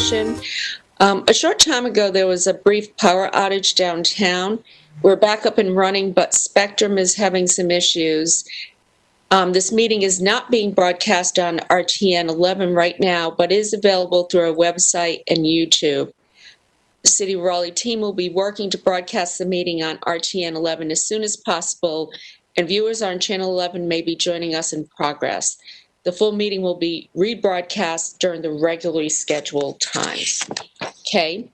Commission. A short time ago, there was a brief power outage downtown. We're back up and running, but Spectrum is having some issues. This meeting is not being broadcast on RTN 11 right now, but is available through our website and YouTube. The City of Raleigh team will be working to broadcast the meeting on RTN 11 as soon as possible, and viewers on Channel 11 may be joining us in progress. The full meeting will be rebroadcast during the regularly scheduled times. Okay.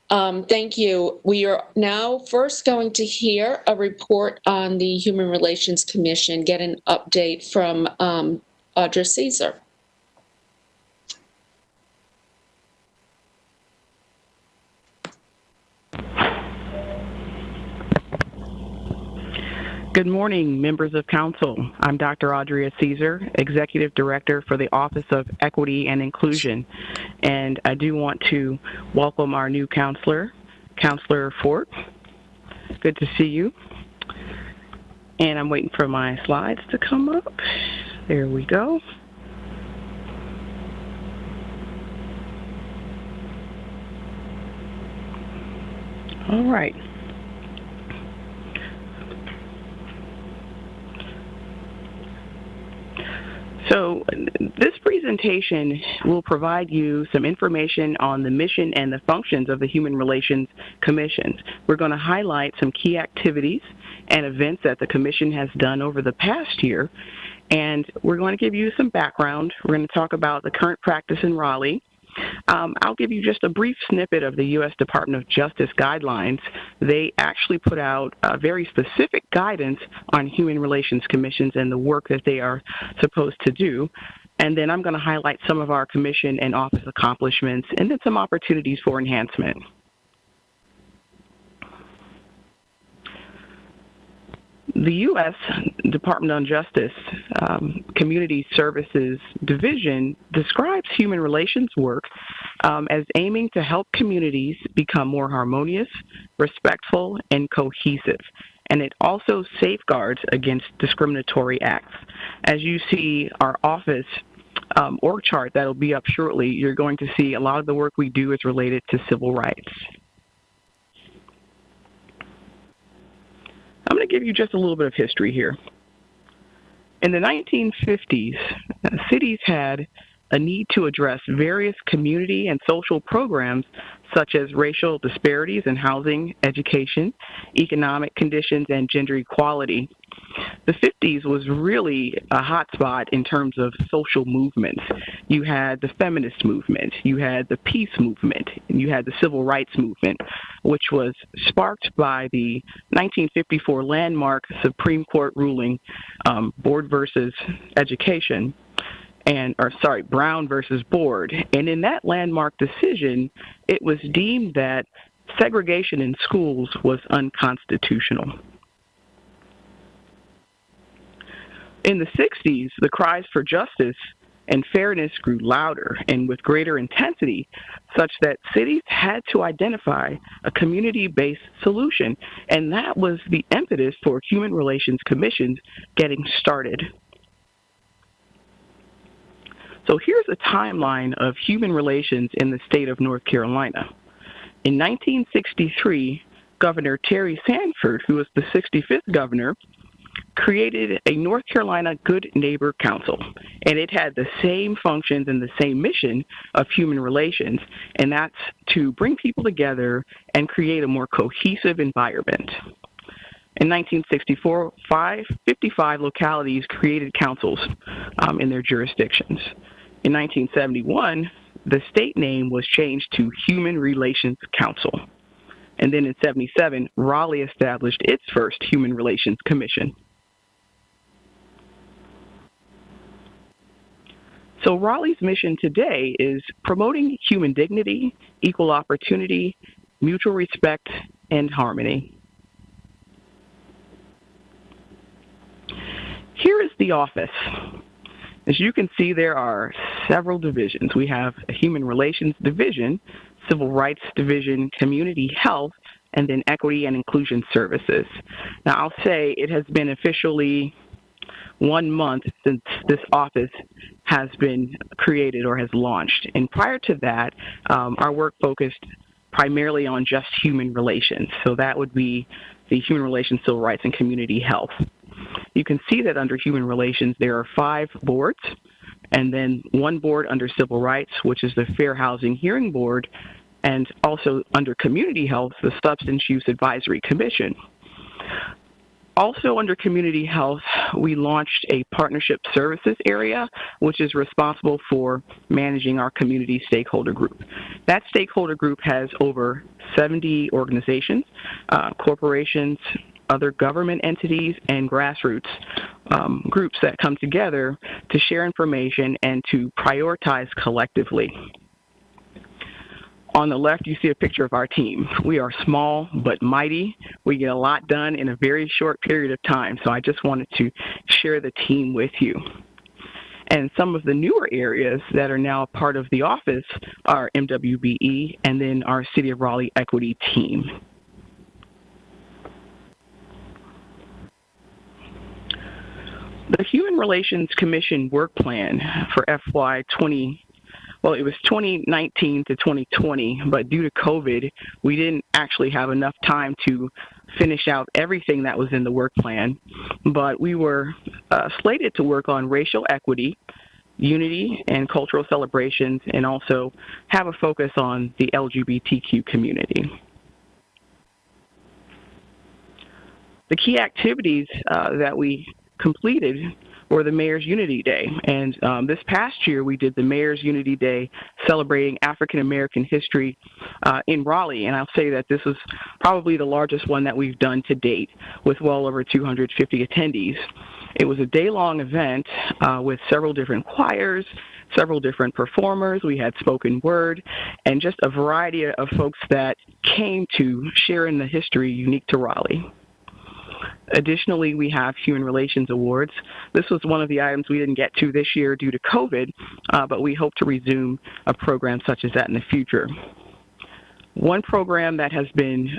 Thank you. We are now first going to hear a report on the Human Relations Commission, get an update from Audra Caesar. Good morning, members of council. I'm Dr. Audrey Caesar, Executive Director for the Office of Equity and Inclusion. And I do want to welcome our new counselor, Counselor Fort. Good to see you. And I'm waiting for my slides to come up. There we go. All right. So this presentation will provide you some information on the mission and the functions of the Human Relations Commission. We're going to highlight some key activities and events that the Commission has done over the past year, and we're going to give you some background. We're going to talk about the current practice in Raleigh. I'll give you just a brief snippet of the U.S. Department of Justice guidelines. They actually put out very specific guidance on human relations commissions and the work that they are supposed to do. And then I'm going to highlight some of our commission and office accomplishments and then some opportunities for enhancement. The U.S. Department of Justice Community Services Division describes human relations work as aiming to help communities become more harmonious, respectful, and cohesive. And it also safeguards against discriminatory acts. As you see our office org chart that'll be up shortly, you're going to see a lot of the work we do is related to civil rights. I'm going to give you just a little bit of history here. In the 1950s, cities had a need to address various community and social programs such as racial disparities in housing, education, economic conditions, and gender equality. The 50s was really a hot spot in terms of social movements. You had the feminist movement, you had the peace movement, and you had the civil rights movement, which was sparked by the 1954 landmark Supreme Court ruling, Brown versus Board. And in that landmark decision, it was deemed that segregation in schools was unconstitutional. In the 60s, the cries for justice and fairness grew louder and with greater intensity, such that cities had to identify a community-based solution, and that was the impetus for Human Relations Commissions getting started. So here's a timeline of human relations in the state of North Carolina. In 1963, Governor Terry Sanford, who was the 65th governor, created a North Carolina Good Neighbor Council, and it had the same functions and the same mission of human relations, and that's to bring people together and create a more cohesive environment. In 1964, 55 localities created councils in their jurisdictions. In 1971, the state name was changed to Human Relations Council. And then in 1977, Raleigh established its first Human Relations Commission. So Raleigh's mission today is promoting human dignity, equal opportunity, mutual respect, and harmony. Here is the office. As you can see, there are several divisions. We have a Human Relations Division, Civil Rights Division, Community Health, and then Equity and Inclusion Services. Now, I'll say it has been officially 1 month since this office has been created or has launched. And prior to that, our work focused primarily on just human relations. So that would be the human relations, civil rights, and community health. You can see that under human relations, there are 5 boards, and then 1 board under civil rights, which is the Fair Housing Hearing Board, and also under community health, the Substance Use Advisory Commission. Also under community health, we launched a partnership services area, which is responsible for managing our community stakeholder group. That stakeholder group has over 70 organizations, corporations, other government entities, and grassroots groups that come together to share information and to prioritize collectively. On the left, you see a picture of our team. We are small but mighty. We get a lot done in a very short period of time, so I just wanted to share the team with you. And some of the newer areas that are now a part of the office are MWBE and then our City of Raleigh Equity team. The Human Relations Commission work plan for FY 2019 to 2020, but due to COVID, we didn't actually have enough time to finish out everything that was in the work plan. But we were slated to work on racial equity, unity and cultural celebrations, and also have a focus on the LGBTQ community. The key activities that we completed or the Mayor's Unity Day. And this past year, we did the Mayor's Unity Day celebrating African American history in Raleigh. And I'll say that this was probably the largest one that we've done to date, with well over 250 attendees. It was a day-long event with several different choirs, several different performers. We had spoken word, and just a variety of folks that came to share in the history unique to Raleigh. Additionally, we have Human Relations Awards. This was one of the items we didn't get to this year due to COVID, but we hope to resume a program such as that in the future. One program that has been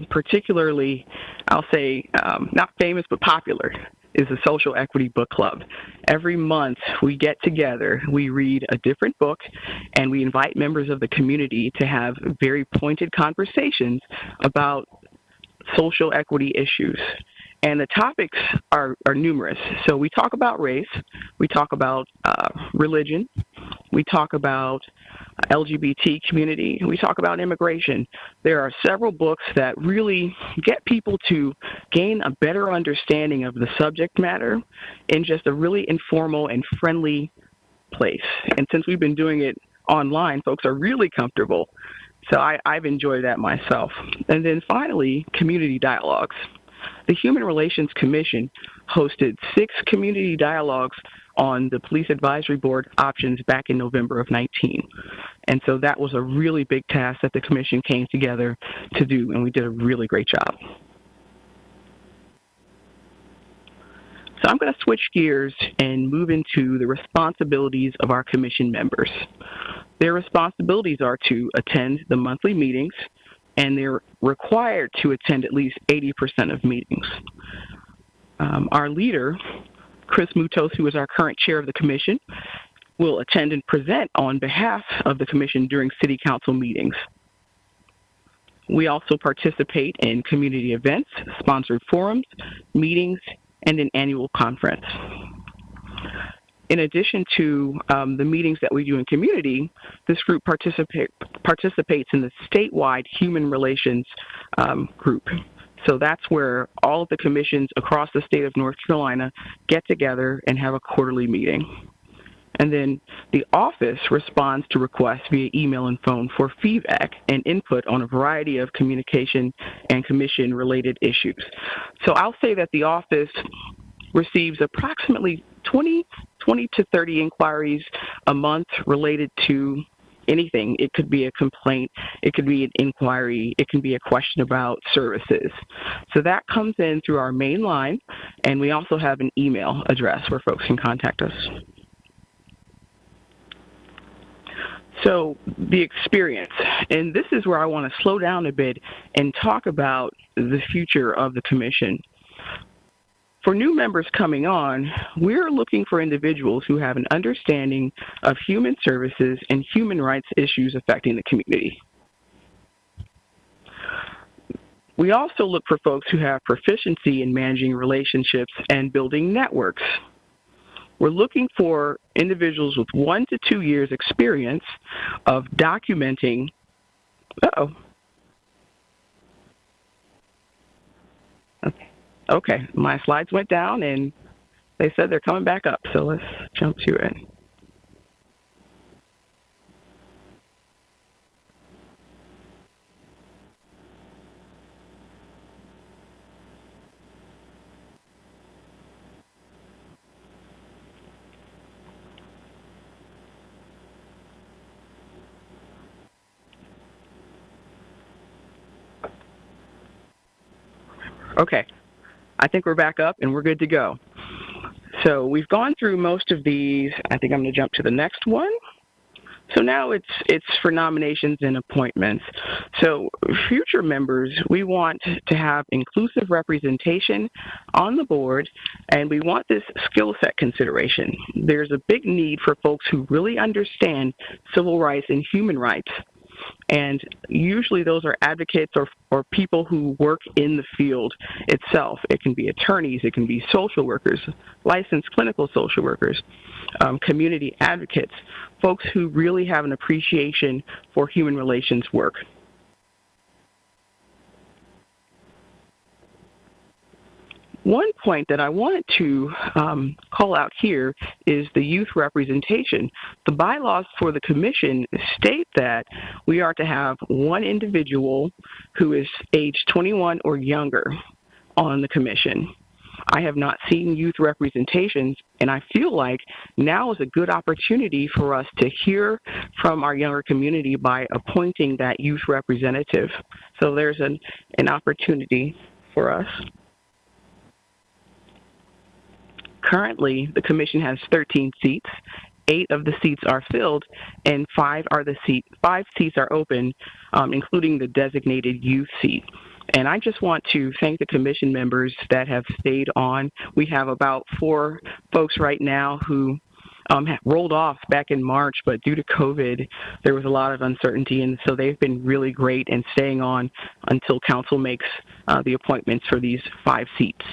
particularly, I'll say, not famous but popular is the Social Equity Book Club. Every month we get together, we read a different book, and we invite members of the community to have very pointed conversations about social equity issues. And the topics are numerous. So we talk about race, we talk about religion, we talk about LGBT community, we talk about immigration. There are several books that really get people to gain a better understanding of the subject matter in just a really informal and friendly place. And since we've been doing it online, folks are really comfortable. So I've enjoyed that myself. And then finally, community dialogues. The Human Relations Commission hosted 6 community dialogues on the Police Advisory Board options back in November of 19. And so that was a really big task that the Commission came together to do, and we did a really great job. So I'm going to switch gears and move into the responsibilities of our Commission members. Their responsibilities are to attend the monthly meetings, and they're required to attend at least 80% of meetings. Our leader, Chris Mutos, who is our current chair of the Commission, will attend and present on behalf of the Commission during City Council meetings. We also participate in community events, sponsored forums, meetings, and an annual conference. In addition to the meetings that we do in community, this group participates in the statewide Human Relations group. So that's where all of the commissions across the state of North Carolina get together and have a quarterly meeting. And then the office responds to requests via email and phone for feedback and input on a variety of communication and commission-related issues. So I'll say that the office receives approximately 20 to 30 inquiries a month related to anything. It could be a complaint, it could be an inquiry, it can be a question about services. So that comes in through our main line, and we also have an email address where folks can contact us. So the experience, and this is where I want to slow down a bit and talk about the future of the Commission. For new members coming on, we're looking for individuals who have an understanding of human services and human rights issues affecting the community. We also look for folks who have proficiency in managing relationships and building networks. We're looking for individuals with 1 to 2 years experience of documenting, okay, my slides went down and they said they're coming back up, so let's jump to it. Okay, I think we're back up and we're good to go. So we've gone through most of these. I think I'm going to jump to the next one. So now it's for nominations and appointments. So future members, we want to have inclusive representation on the board, and we want this skill set consideration. There's a big need for folks who really understand civil rights and human rights. And usually those are advocates or people who work in the field itself. It can be attorneys, it can be social workers, licensed clinical social workers, community advocates, folks who really have an appreciation for human relations work. One point that I wanted to call out here is the youth representation. The bylaws for the commission state that we are to have one individual who is age 21 or younger on the commission. I have not seen youth representations, and I feel like now is a good opportunity for us to hear from our younger community by appointing that youth representative. So there's an opportunity for us. Currently, the commission has 13 seats. 8 of the seats are filled, and 5 seats are open, including the designated youth seat. And I just want to thank the commission members that have stayed on. We have about 4 folks right now who rolled off back in March, but due to COVID, there was a lot of uncertainty, and so they've been really great in staying on until council makes the appointments for these 5 seats.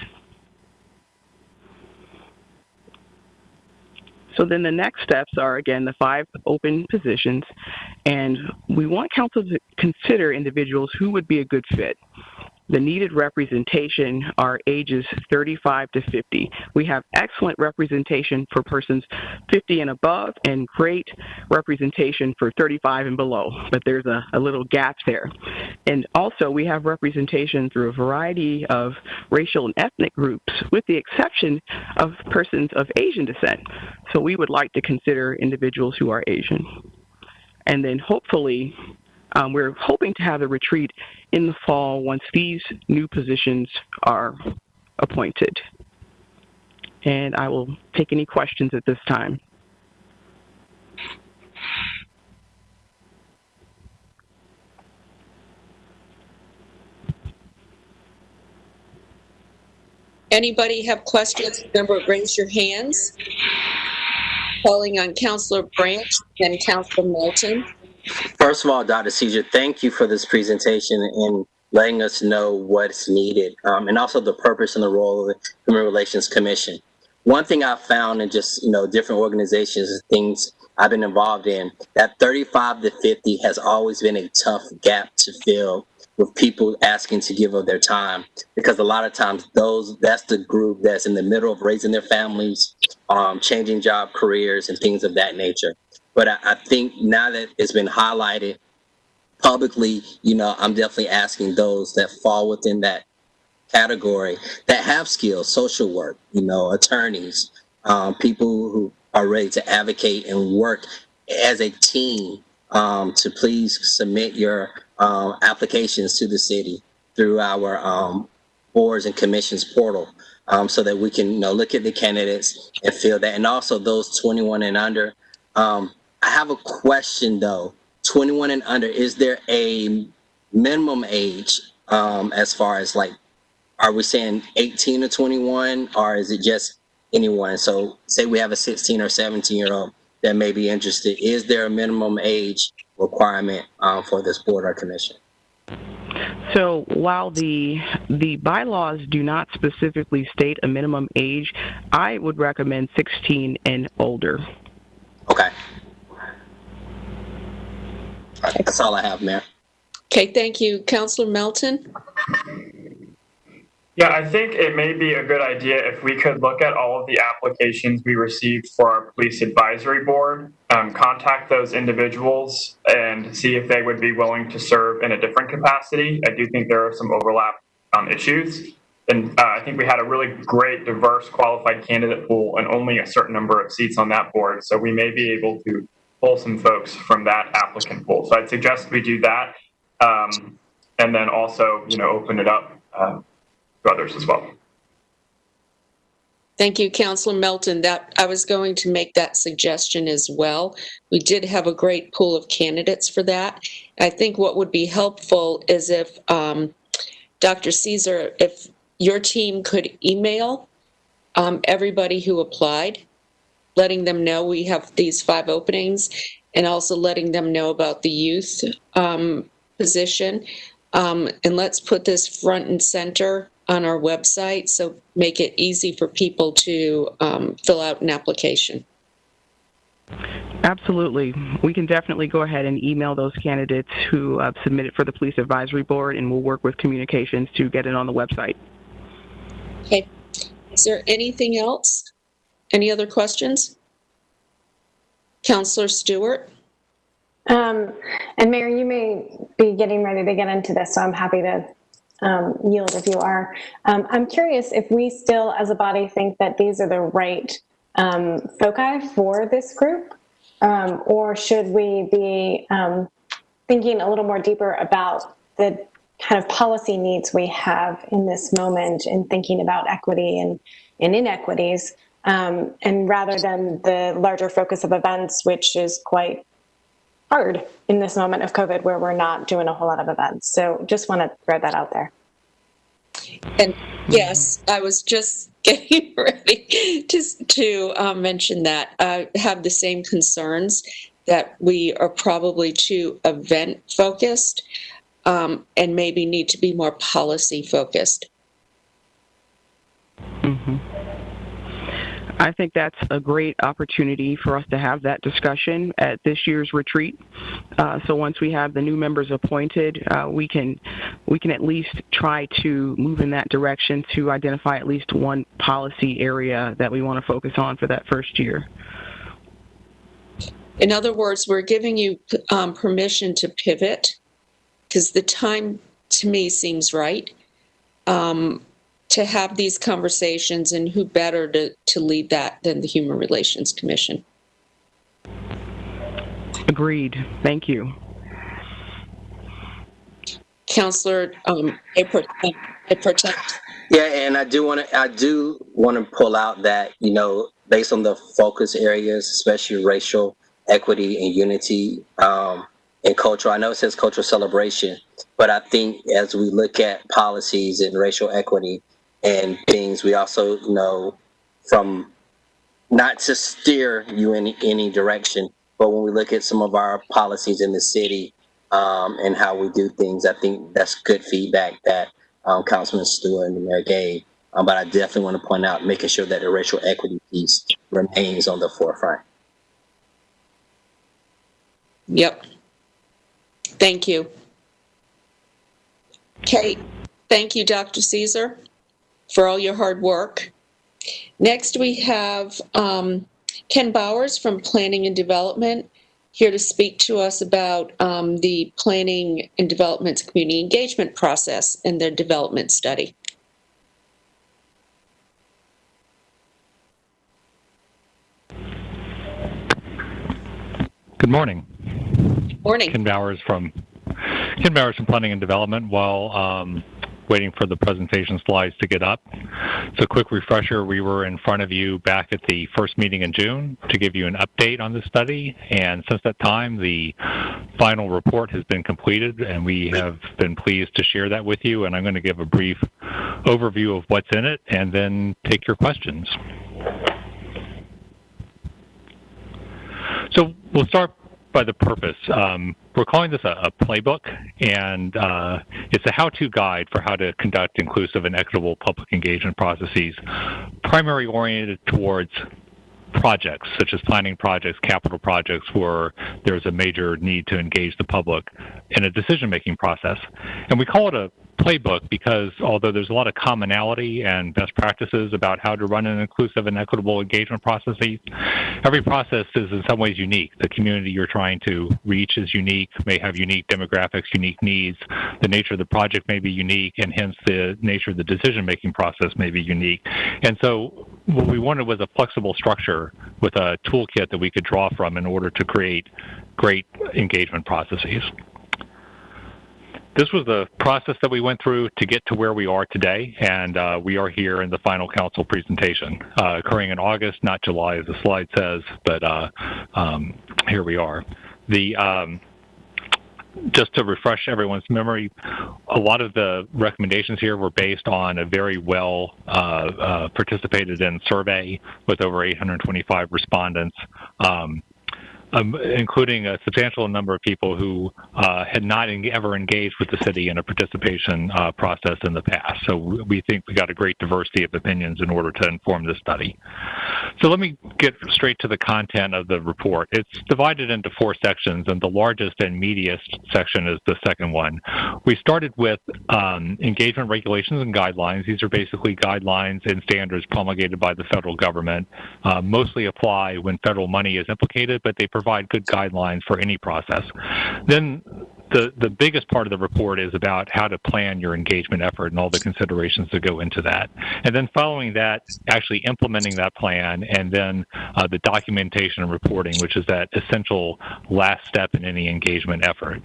So then the next steps are, again, the 5 open positions, and we want council to consider individuals who would be a good fit. The needed representation are ages 35 to 50. We have excellent representation for persons 50 and above, and great representation for 35 and below, but there's a little gap there. And also we have representation through a variety of racial and ethnic groups, with the exception of persons of Asian descent. So we would like to consider individuals who are Asian. And then hopefully, we're hoping to have a retreat in the fall once these new positions are appointed. And I will take any questions at this time. Anybody have questions? Remember, raise your hands. Calling on Councilor Branch and Councilor Moulton. First of all, Dr. Caesar, thank you for this presentation and letting us know what's needed, and also the purpose and the role of the Human Relations Commission. One thing I've found in just, different organizations and things I've been involved in, that 35 to 50 has always been a tough gap to fill, with people asking to give of their time, because a lot of times that's the group that's in the middle of raising their families, changing job careers and things of that nature. But I think now that it's been highlighted publicly, I'm definitely asking those that fall within that category that have skills, social work, attorneys, people who are ready to advocate and work as a team, to please submit your applications to the city through our boards and commissions portal, so that we can look at the candidates and feel that. And also those 21 and under. I have a question though. 21 and under, is there a minimum age as far as are we saying 18 to 21, or is it just anyone? So say we have a 16 or 17-year-old that may be interested. Is there a minimum age requirement for this board or commission? So while the bylaws do not specifically state a minimum age, I would recommend 16 and older. Okay. That's all I have, Mayor. Okay, thank you. Councilor Melton? Yeah, I think it may be a good idea if we could look at all of the applications we received for our police advisory board, contact those individuals and see if they would be willing to serve in a different capacity. I do think there are some overlap issues. And I think we had a really great, diverse, qualified candidate pool and only a certain number of seats on that board. So we may be able to pull some folks from that applicant pool. So I'd suggest we do that. And then also, open it up to others as well. Thank you, Councilor Melton. That I was going to make that suggestion as well. We did have a great pool of candidates for that. I think what would be helpful is if Dr. Caesar, if your team could email everybody who applied, letting them know we have these 5 openings, and also letting them know about the youth position. And let's put this front and center on our website, so make it easy for people to fill out an application. Absolutely. We can definitely go ahead and email those candidates who submitted for the Police Advisory Board, and we'll work with communications to get it on the website. Okay. Is there anything else? Any other questions? Councilor Stewart? And Mayor, you may be getting ready to get into this, so I'm happy to yield if you are. I'm curious if we still, as a body, think that these are the right foci for this group, or should we be thinking a little more deeper about the kind of policy needs we have in this moment in thinking about equity and inequities, and rather than the larger focus of events, which is quite hard in this moment of COVID where we're not doing a whole lot of events. So just want to throw that out there. And yes, I was just getting ready to mention that. I have the same concerns that we are probably too event focused and maybe need to be more policy focused. Mm-hmm. I think that's a great opportunity for us to have that discussion at this year's retreat. So once we have the new members appointed, we can at least try to move in that direction to identify at least one policy area that we want to focus on for that first year. In other words, we're giving you permission to pivot, because the time to me seems right. To have these conversations, and who better to lead that than the Human Relations Commission. Agreed. Thank you. Councilor, protect. Yeah, and I do want to pull out that, based on the focus areas, especially racial equity and unity and cultural. I know it says cultural celebration, but I think as we look at policies and racial equity and things, we also know from not to steer you in any direction, but when we look at some of our policies in the city and how we do things, I think that's good feedback that Councilman Stewart and the mayor gave. But I definitely want to point out making sure that the racial equity piece remains on the forefront. Yep. Thank you. Okay. Thank you, Dr. Caesar, for all your hard work. Next, we have Ken Bowers from Planning and Development here to speak to us about the Planning and Development's community engagement process and their development study. Good morning. Morning. Ken Bowers from Planning and Development. While waiting for the presentation slides to get up. So quick refresher, we were in front of you back at the first meeting in June to give you an update on the study. And since that time, the final report has been completed, and we have been pleased to share that with you. And I'm going to give a brief overview of what's in it and then take your questions. So we'll start by the purpose. We're calling this a playbook, and it's a how-to guide for how to conduct inclusive and equitable public engagement processes, primarily oriented towards projects, such as planning projects, capital projects, where there's a major need to engage the public in a decision-making process. And we call it a playbook because although there's a lot of commonality and best practices about how to run an inclusive and equitable engagement process, every process is in some ways unique. The community you're trying to reach is unique, may have unique demographics, unique needs. The nature of the project may be unique, and hence the nature of the decision-making process may be unique. And so what we wanted was a flexible structure with a toolkit that we could draw from in order to create great engagement processes. This was the process that we went through to get to where we are today, and we are here in the final council presentation, occurring in August, not July as the slide says, but here we are. Just to refresh everyone's memory, a lot of the recommendations here were based on a very well participated in survey with over 825 respondents, including a substantial number of people who had not ever engaged with the city in a participation process in the past. So we think we got a great diversity of opinions in order to inform this study. So let me get straight to the content of the report. It's divided into 4 sections, and the largest and meatiest section is the second one. We started with engagement regulations and guidelines. These are basically guidelines and standards promulgated by the federal government, mostly apply when federal money is implicated, but they provide good guidelines for any process. Then the biggest part of the report is about how to plan your engagement effort and all the considerations that go into that. And then following that, actually implementing that plan, and then the documentation and reporting, which is that essential last step in any engagement effort.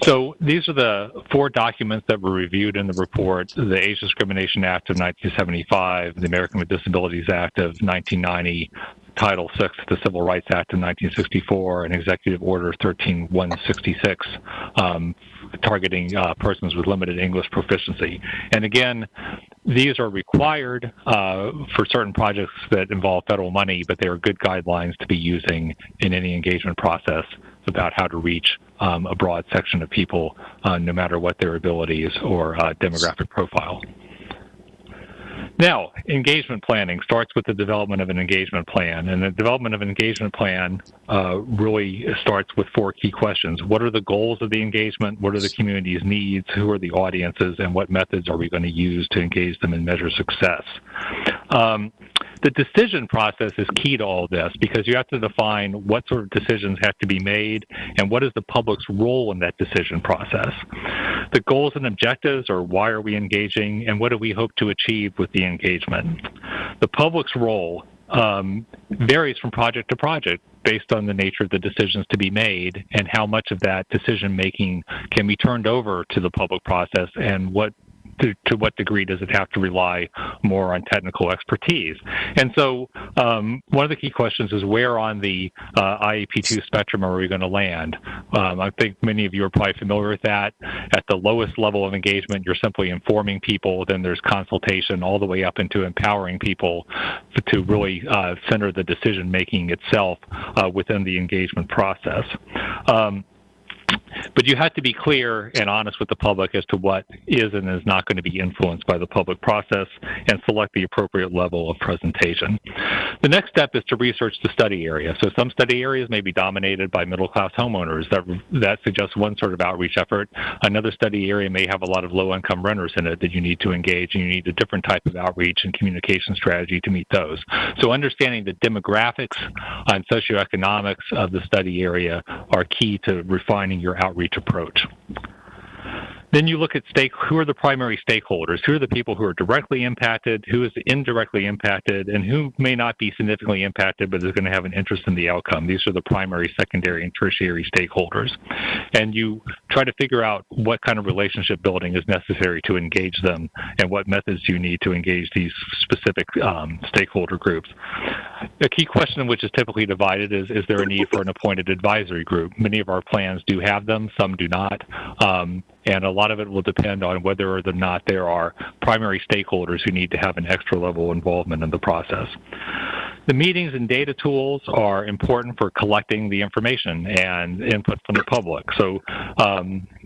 So these are the 4 documents that were reviewed in the report: the Age Discrimination Act of 1975, the American with Disabilities Act of 1990, Title VI of the Civil Rights Act of 1964, and Executive Order 13166, targeting persons with limited English proficiency. And again, these are required for certain projects that involve federal money, but they are good guidelines to be using in any engagement process about how to reach a broad section of people, no matter what their abilities or demographic profile. Now, engagement planning starts with the development of an engagement plan, and the development of an engagement plan really starts with 4 key questions. What are the goals of the engagement? What are the community's needs? Who are the audiences? And what methods are we going to use to engage them and measure success? The decision process is key to all this because you have to define what sort of decisions have to be made and what is the public's role in that decision process. The goals and objectives are why are we engaging and what do we hope to achieve with the engagement. The public's role varies from project to project based on the nature of the decisions to be made and how much of that decision making can be turned over to the public process and to what degree does it have to rely more on technical expertise? And so one of the key questions is where on the IEP2 spectrum are we going to land? I think many of you are probably familiar with that. At the lowest level of engagement, you're simply informing people. Then there's consultation all the way up into empowering people to really center the decision-making itself within the engagement process. But you have to be clear and honest with the public as to what is and is not going to be influenced by the public process and select the appropriate level of presentation. The next step is to research the study area. So some study areas may be dominated by middle-class homeowners. That suggests one sort of outreach effort. Another study area may have a lot of low-income renters in it that you need to engage, and you need a different type of outreach and communication strategy to meet those. So understanding the demographics and socioeconomics of the study area are key to refining your outreach approach. Then you look at who are the primary stakeholders, who are the people who are directly impacted, who is indirectly impacted, and who may not be significantly impacted but is going to have an interest in the outcome. These are the primary, secondary, and tertiary stakeholders. And you try to figure out what kind of relationship building is necessary to engage them and what methods you need to engage these specific stakeholder groups. A key question which is typically divided is there a need for an appointed advisory group? Many of our plans do have them, some do not. And a lot of it will depend on whether or not there are primary stakeholders who need to have an extra level of involvement in the process. The meetings and data tools are important for collecting the information and input from the public. So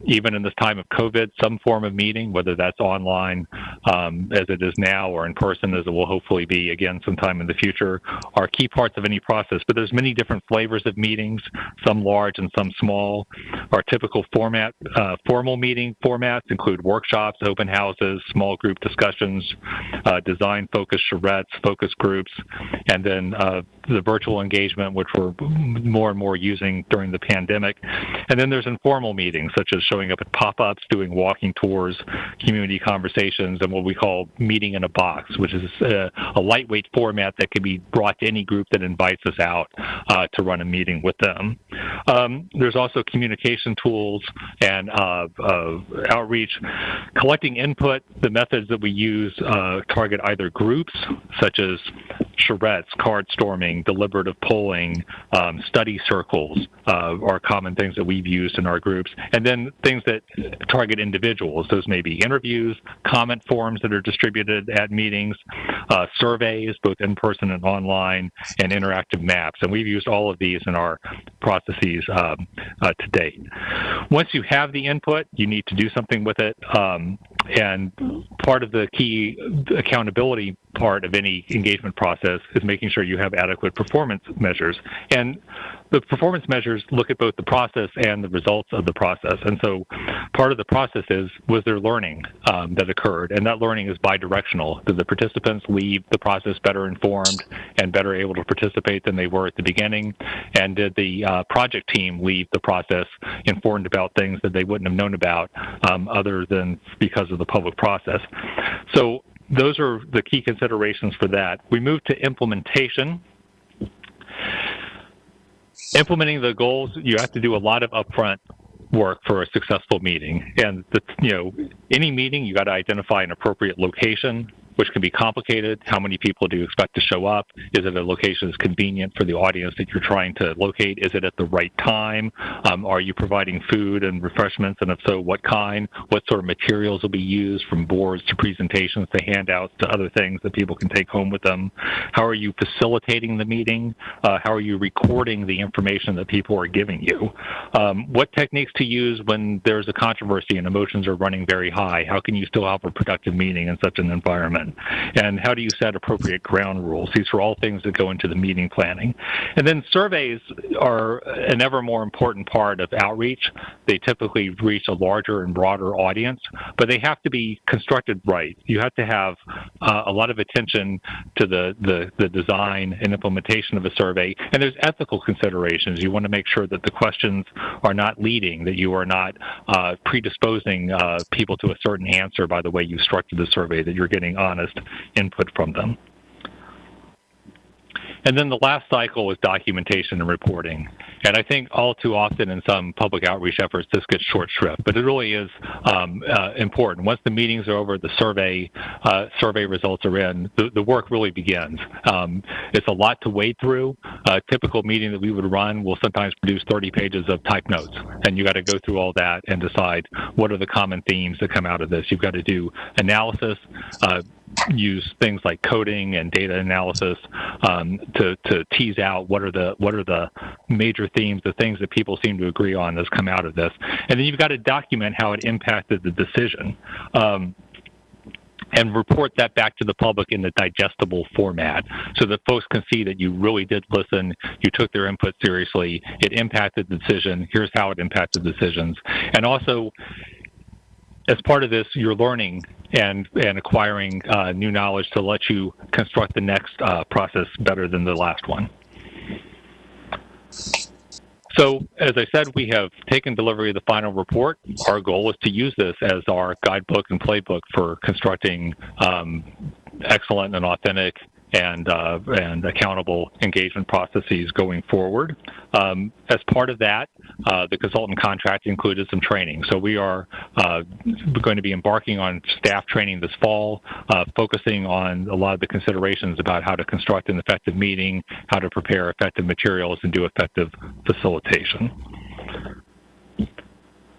even in this time of COVID, some form of meeting, whether that's online as it is now or in person as it will hopefully be again sometime in the future, are key parts of any process. But there's many different flavors of meetings, some large and some small. Our typical formal meeting formats include workshops, open houses, small group discussions, design-focused charrettes, focus groups, and then the virtual engagement, which we're more and more using during the pandemic. And then there's informal meetings, such as showing up at pop-ups, doing walking tours, community conversations, and what we call meeting in a box, which is a lightweight format that can be brought to any group that invites us out to run a meeting with them. There's also communication tools and outreach. Collecting input, the methods that we use target either groups, such as charrettes, card storming, deliberative polling, study circles are common things that we've used in our groups. And then things that target individuals. Those may be interviews, comment forms that are distributed at meetings, surveys, both in person and online, and interactive maps. And we've used all of these in our processes to date. Once you have the input, you need to do something with it. And part of the key accountability part of any engagement process is making sure you have adequate performance measures. And the performance measures look at both the process and the results of the process. And so part of the process was there learning that occurred? And that learning is bidirectional. Did the participants leave the process better informed and better able to participate than they were at the beginning? And did the project team leave the process informed about things that they wouldn't have known about other than because of the public process? So those are the key considerations for that. We move to implementation. Implementing the goals, you have to do a lot of upfront work for a successful meeting. And any meeting, you got to identify an appropriate location, which can be complicated. How many people do you expect to show up? Is it a location that's convenient for the audience that you're trying to locate? Is it at the right time? Are you providing food and refreshments? And if so, what kind? What sort of materials will be used, from boards to presentations to handouts to other things that people can take home with them? How are you facilitating the meeting? How are you recording the information that people are giving you? What techniques to use when there's a controversy and emotions are running very high? How can you still have a productive meeting in such an environment? And how do you set appropriate ground rules? These are all things that go into the meeting planning. And then surveys are an ever more important part of outreach. They typically reach a larger and broader audience, but they have to be constructed right. You have to have a lot of attention to the design and implementation of a survey. And there's ethical considerations. You want to make sure that the questions are not leading, that you are not predisposing people to a certain answer by the way you structured the survey, that you're getting honest input from them. And then the last cycle is documentation and reporting. And I think all too often in some public outreach efforts, this gets short shrift, but it really is important. Once the meetings are over, the survey results are in, the work really begins. It's a lot to wade through. A typical meeting that we would run will sometimes produce 30 pages of type notes, and you got to go through all that and decide what are the common themes that come out of this. You've got to do analysis, use things like coding and data analysis to tease out what are the major themes, the things that people seem to agree on that's come out of this. And then you've got to document how it impacted the decision. And report that back to the public in a digestible format so that folks can see that you really did listen, you took their input seriously, it impacted the decision, here's how it impacted decisions. And also, as part of this, you're learning and acquiring new knowledge to let you construct the next process better than the last one. So, as I said, we have taken delivery of the final report. Our goal is to use this as our guidebook and playbook for constructing excellent and authentic and accountable engagement processes going forward. As part of that, the consultant contract included some training. So we are going to be embarking on staff training this fall, focusing on a lot of the considerations about how to construct an effective meeting, how to prepare effective materials, and do effective facilitation.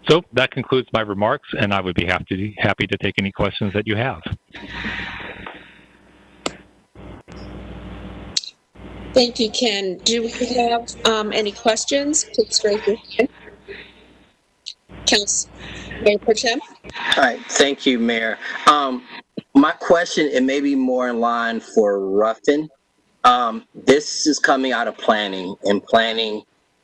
So that concludes my remarks, and I would be happy to take any questions that you have. Thank you, Ken. Do we have any questions? Please raise your hand. Councilor Mayor Pro Tem. All right, thank you, Mayor. My question, it may be more in line for Ruffin. This is coming out of planning, and planning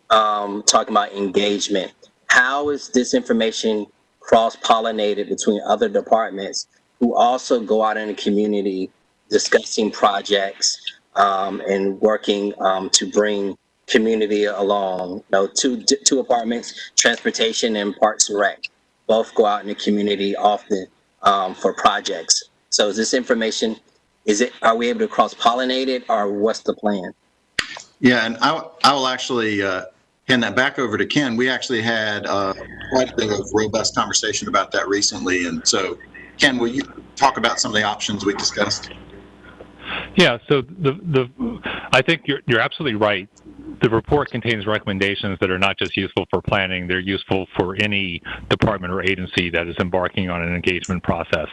talking about engagement. How is this information cross-pollinated between other departments who also go out in the community discussing projects and working to bring community along? Two departments, transportation and parks and rec, both go out in the community often for projects. So is this information, are we able to cross-pollinate it, or what's the plan? Yeah, and I will actually hand that back over to Ken. We actually had quite a bit of robust conversation about that recently. And so, Ken, will you talk about some of the options we discussed? Yeah, so I think you're absolutely right. The report contains recommendations that are not just useful for planning, they're useful for any department or agency that is embarking on an engagement process.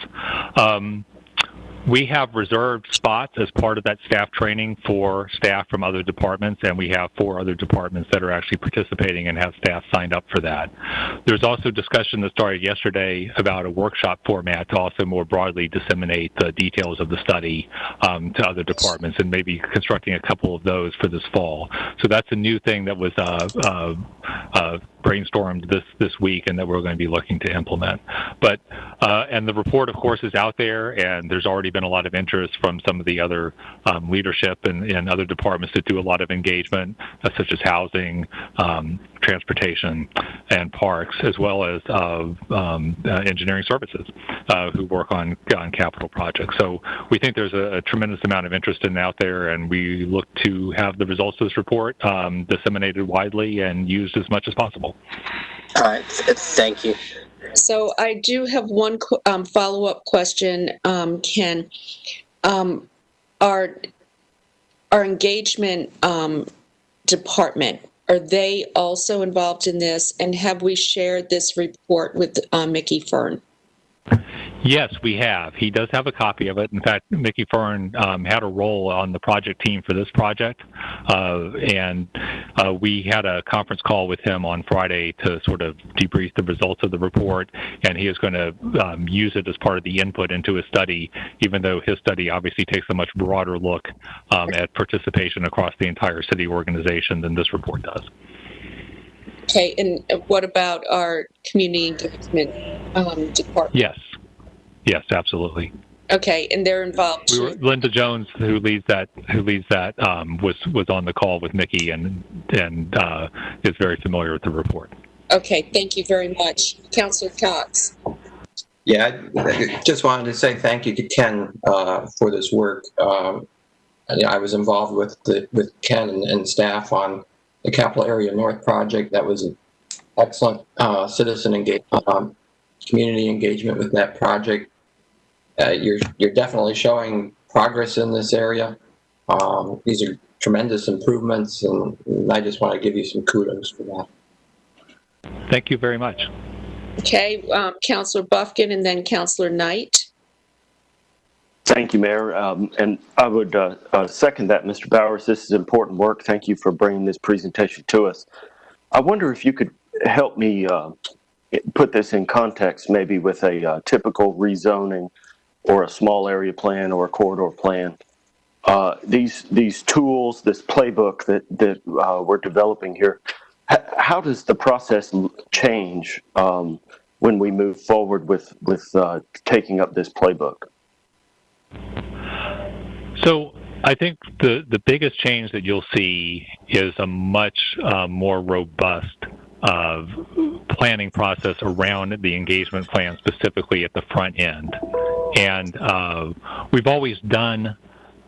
We have reserved spots as part of that staff training for staff from other departments, and we have 4 other departments that are actually participating and have staff signed up for that. There's also discussion that started yesterday about a workshop format to also more broadly disseminate the details of the study to other departments, and maybe constructing a couple of those for this fall. So that's a new thing that was brainstormed this week and that we're going to be looking to implement. But and the report, of course, is out there, and there's already been a lot of interest from some of the other leadership and other departments that do a lot of engagement, such as housing, transportation, and parks, as well as engineering services, who work on capital projects. So we think there's a tremendous amount of interest in out there, and we look to have the results of this report disseminated widely and used as much as possible. All right, thank you. So I do have one follow-up question, Ken. Our engagement department, are they also involved in this? And have we shared this report with Mickey Fern? Yes, we have. He does have a copy of it. In fact, Mickey Fern had a role on the project team for this project, and we had a conference call with him on Friday to sort of debrief the results of the report, and he is going to use it as part of the input into his study, even though his study obviously takes a much broader look at participation across the entire city organization than this report does. Okay, and what about our community engagement department? Yes, absolutely. Okay, and they're involved too. Linda Jones, who leads that, was on the call with Mickey and is very familiar with the report. Okay, thank you very much, Councilor Cox. Yeah, I just wanted to say thank you to Ken for this work. I was involved with Ken and staff on the Capital Area North project. That was an excellent citizen engagement, community engagement with that project. You're definitely showing progress in this area. These are tremendous improvements, and I just want to give you some kudos for that. Thank you very much. Okay, Councilor Bufkin and then Councilor Knight. Thank you, Mayor. And I would second that, Mr. Bowers. This is important work. Thank you for bringing this presentation to us. I wonder if you could help me put this in context, maybe with a typical rezoning or a small area plan or a corridor plan. These tools, this playbook that we're developing here, how does the process change when we move forward with taking up this playbook? So I think the biggest change that you'll see is a much more robust planning process around the engagement plan, specifically at the front end. And we've always done,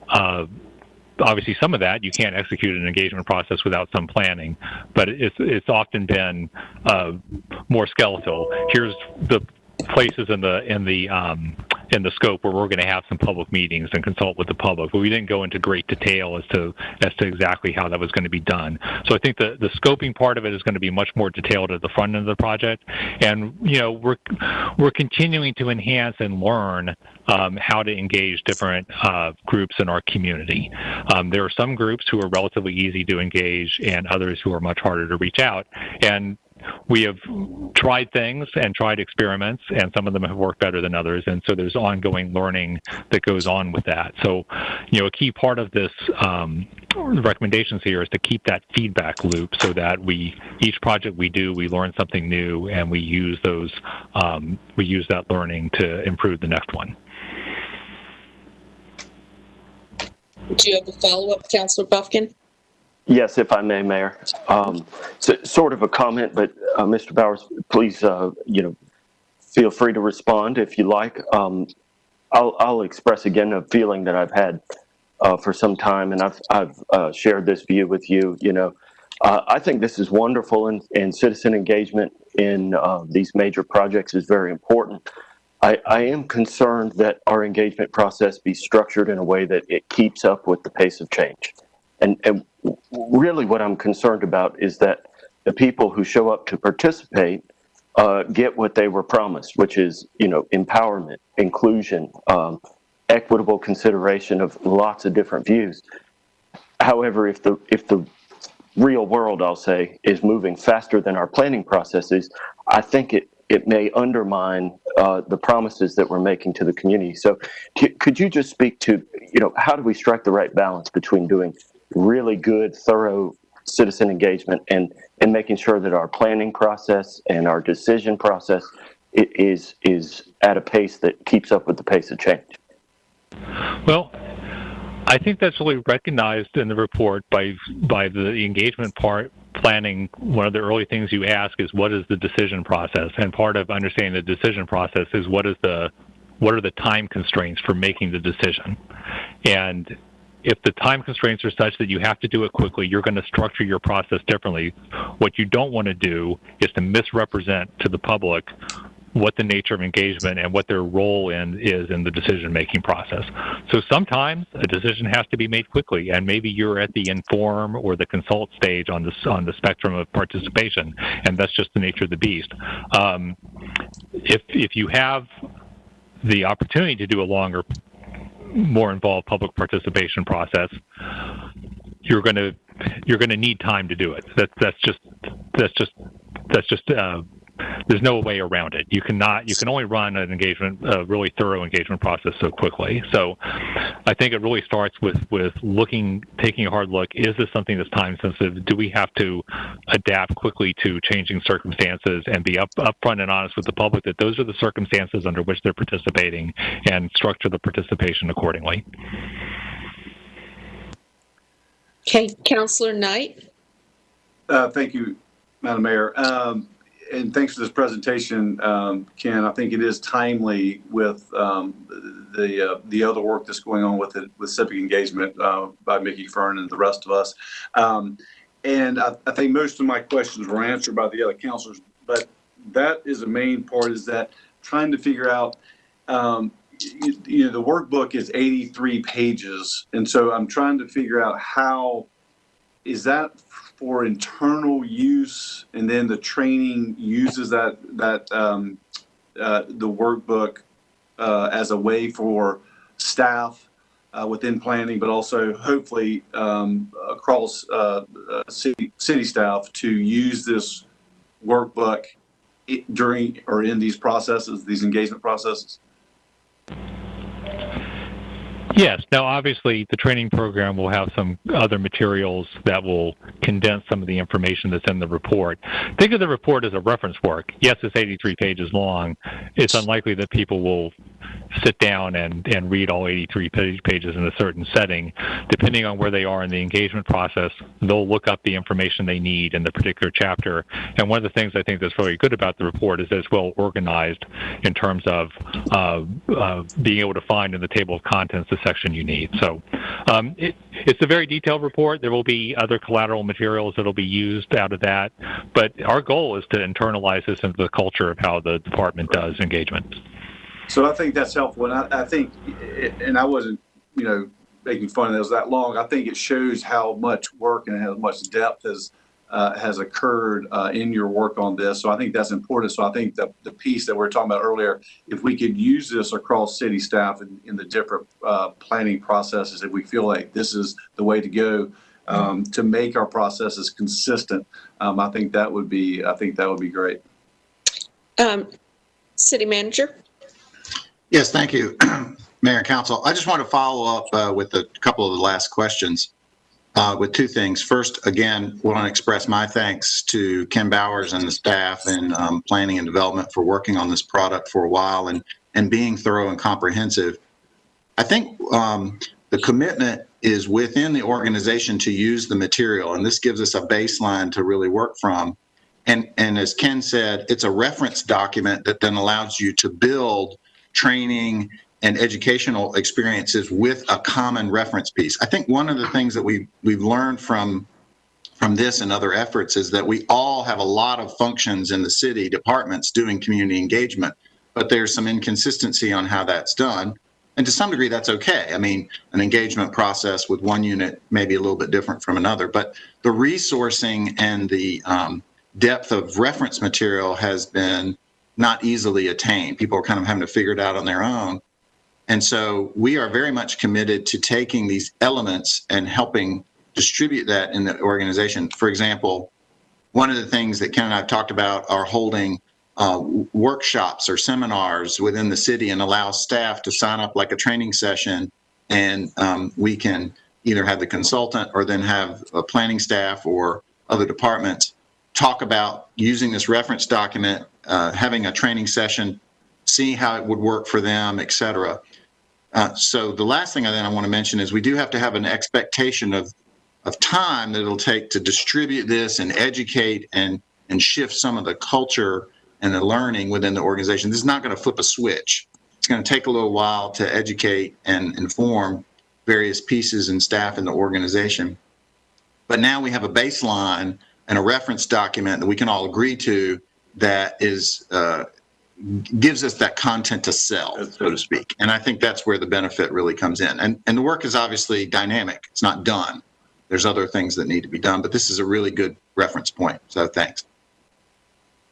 obviously, some of that. You can't execute an engagement process without some planning, but it's often been more skeletal. Here's the places in the scope where we're going to have some public meetings and consult with the public, but we didn't go into great detail as to exactly how that was going to be done. So I think the scoping part of it is going to be much more detailed at the front end of the project, and we're continuing to enhance and learn how to engage different groups in our community. There are some groups who are relatively easy to engage, and others who are much harder to reach out. And we have tried things and tried experiments, and some of them have worked better than others, and so there's ongoing learning that goes on with that. So, a key part of this recommendations here is to keep that feedback loop, so that each project we do, we learn something new, and we use that learning to improve the next one. Do you have a follow-up, Councilor Buffkin? Yes, if I may, Mayor. Sort of a comment, but Mr. Bowers, please, feel free to respond if you like. I'll express again a feeling that I've had for some time, and I've shared this view with you. I think this is wonderful, and citizen engagement in these major projects is very important. I am concerned that our engagement process be structured in a way that it keeps up with the pace of change. And really what I'm concerned about is that the people who show up to participate get what they were promised, which is, empowerment, inclusion, equitable consideration of lots of different views. However, if the real world, I'll say, is moving faster than our planning processes, I think it may undermine the promises that we're making to the community. So could you just speak to, how do we strike the right balance between doing really good, thorough citizen engagement and making sure that our planning process and our decision process is at a pace that keeps up with the pace of change? Well, I think that's really recognized in the report by the engagement part. Planning, one of the early things you ask is, what is the decision process? And part of understanding the decision process is what are the time constraints for making the decision? And if the time constraints are such that you have to do it quickly, you're going to structure your process differently. What you don't want to do is to misrepresent to the public what the nature of engagement and what their role is in the decision-making process. So sometimes a decision has to be made quickly, and maybe you're at the inform or the consult stage on the spectrum of participation, and that's just the nature of the beast. If you have the opportunity to do a longer, more involved public participation process, you're going to need time to do it. That's just there's no way around it. You can only run an engagement, a really thorough engagement process so quickly. So I think it really starts with taking a hard look. Is this something that's time sensitive? Do we have to adapt quickly to changing circumstances and be upfront and honest with the public that those are the circumstances under which they're participating, and structure the participation accordingly? Okay, Councilor Knight. Thank you, Madam Mayor. And thanks for this presentation, Ken. I think it is timely with the other work that's going on with civic engagement by Mickey Fern and the rest of us. And I think most of my questions were answered by the other counselors, but that is the main part, is that trying to figure out, the workbook is 83 pages. And so I'm trying to figure out how is that for internal use, and then the training uses the workbook as a way for staff within planning, but also hopefully across city staff to use this workbook during or in these processes, these engagement processes? Yes. Now, obviously, the training program will have some other materials that will condense some of the information that's in the report. Think of the report as a reference work. Yes, it's 83 pages long. It's unlikely that people will sit down and read all 83 pages in a certain setting. Depending on where they are in the engagement process, they'll look up the information they need in the particular chapter. And one of the things I think that's really good about the report is that it's well organized in terms of being able to find in the table of contents the section you need. So it's a very detailed report. There will be other collateral materials that will be used out of that. But our goal is to internalize this into the culture of how the department does engagement. So I think that's helpful. And I think, and I wasn't, making fun of those that long. I think it shows how much work and how much depth has occurred in your work on this. So I think that's important. So I think the piece that we were talking about earlier, if we could use this across city staff in the different planning processes, if we feel like this is the way to go to make our processes consistent, I think that would be great. City Manager? Yes, thank you, Mayor and Council. I just want to follow up with a couple of the last questions with two things. First, again, want to express my thanks to Ken Bowers and the staff in planning and development for working on this product for a while and being thorough and comprehensive. I think the commitment is within the organization to use the material, and this gives us a baseline to really work from. And as Ken said, it's a reference document that then allows you to build training and educational experiences with a common reference piece. I think one of the things that we've learned from this and other efforts is that we all have a lot of functions in the city departments doing community engagement, but there's some inconsistency on how that's done. And to some degree, that's okay. I mean, an engagement process with one unit may be a little bit different from another, but the resourcing and the depth of reference material has been not easily attained. People are kind of having to figure it out on their own. And so we are very much committed to taking these elements and helping distribute that in the organization. For example, one of the things that Ken and I have talked about are holding workshops or seminars within the city and allow staff to sign up like a training session, and we can either have the consultant or then have a planning staff or other departments talk about using this reference document, having a training session, see how it would work for them, et cetera. So the last thing I want to mention is we do have to have an expectation of time that it'll take to distribute this and educate and shift some of the culture and the learning within the organization. This is not going to flip a switch. It's going to take a little while to educate and inform various pieces and staff in the organization. But now we have a baseline and a reference document that we can all agree to that is gives us that content to sell, so to speak. And I think that's where the benefit really comes in. And the work is obviously dynamic. It's not done. There's other things that need to be done, but this is a really good reference point. So thanks.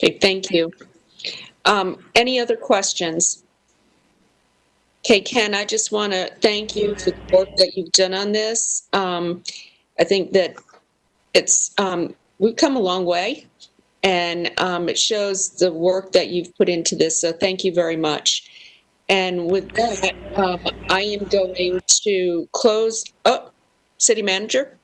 Okay, thank you. Any other questions? Okay, Ken, I just want to thank you for the work that you've done on this. I think that it's we've come a long way, and it shows the work that you've put into this. So thank you very much. And with that, I am going to close. Oh, City Manager?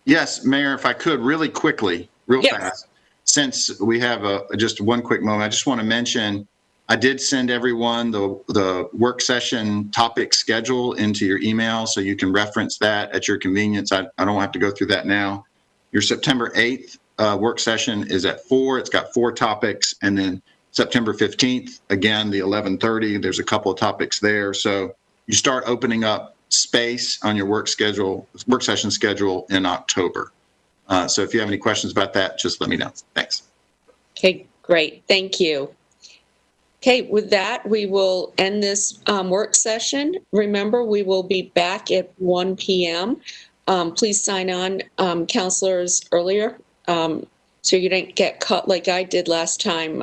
Yes, Mayor, if I could really quickly, real fast. Since we have just one quick moment, I just want to mention, I did send everyone the work session topic schedule into your email, so you can reference that at your convenience. I don't have to go through that now. Your September 8th work session is at 4. It's got 4 topics. And then September 15th, again, the 11:30, there's a couple of topics there. So you start opening up space on your work session schedule in October. So if you have any questions about that, just let me know. Thanks. Okay, great. Thank you. Okay, with that, we will end this work session. Remember, we will be back at 1 p.m. Please sign on, counselors, earlier, so you don't get caught like I did last time,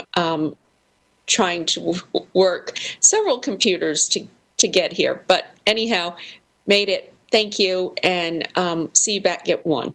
trying to work several computers to get here. But anyhow, made it. Thank you, and see you back at 1.